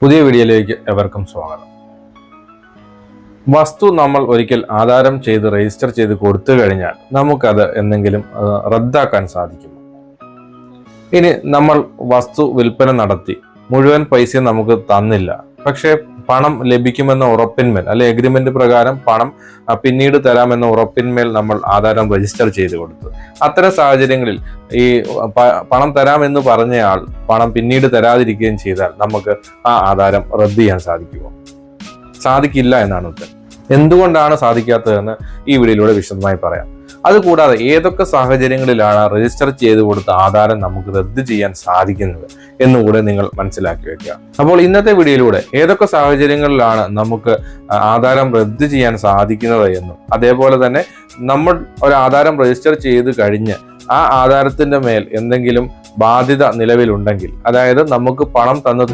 പുതിയ വീഡിയോയിലേക്ക് എവർക്കും സ്വാഗതം. വസ്തു നമ്മൾ ഒരിക്കൽ ആധാരം ചെയ്ത് രജിസ്റ്റർ ചെയ്ത് കൊടുത്തു കഴിഞ്ഞാൽ നമുക്കത് എന്തെങ്കിലും റദ്ദാക്കാൻ സാധിക്കും. ഇനി നമ്മൾ വസ്തു വിൽപ്പന നടത്തി മുഴുവൻ പൈസ നമുക്ക് തന്നില്ല, പക്ഷേ പണം ലഭിക്കുമെന്ന ഉറപ്പിന്മേൽ അല്ലെ എഗ്രിമെന്റ് പ്രകാരം പണം പിന്നീട് തരാമെന്ന ഉറപ്പിന്മേൽ നമ്മൾ ആധാരം രജിസ്റ്റർ ചെയ്ത് കൊടുത്തു. അത്തരം സാഹചര്യങ്ങളിൽ ഈ പണം തരാമെന്ന് പറഞ്ഞയാൾ പണം പിന്നീട് തരാതിരിക്കുകയും ചെയ്താൽ നമുക്ക് ആ ആധാരം റദ്ദ് ചെയ്യാൻ സാധിക്കുമോ? സാധിക്കില്ല എന്നാണ് ഉത്തരം. എന്തുകൊണ്ടാണ് സാധിക്കാത്തതെന്ന് ഈ വീഡിയോയിലൂടെ വിശദമായി പറയാം. അതുകൂടാതെ ഏതൊക്കെ സാഹചര്യങ്ങളിലാണ് രജിസ്റ്റർ ചെയ്ത് കൊടുത്ത ആധാരം നമുക്ക് റദ്ദ് ചെയ്യാൻ സാധിക്കുന്നത് എന്നുകൂടെ നിങ്ങൾ മനസ്സിലാക്കി വെക്കുക. അപ്പോൾ ഇന്നത്തെ വീഡിയോയിലൂടെ ഏതൊക്കെ സാഹചര്യങ്ങളിലാണ് നമുക്ക് ആധാരം റദ്ദ് ചെയ്യാൻ സാധിക്കുന്നത് എന്നും, അതേപോലെ തന്നെ നമ്മൾ ഒരു ആധാരം രജിസ്റ്റർ ചെയ്ത് കഴിഞ്ഞ് ആ ആധാരത്തിന്റെ മേൽ എന്തെങ്കിലും ബാധ്യത നിലവിലുണ്ടെങ്കിൽ, അതായത് നമുക്ക് പണം തന്നത്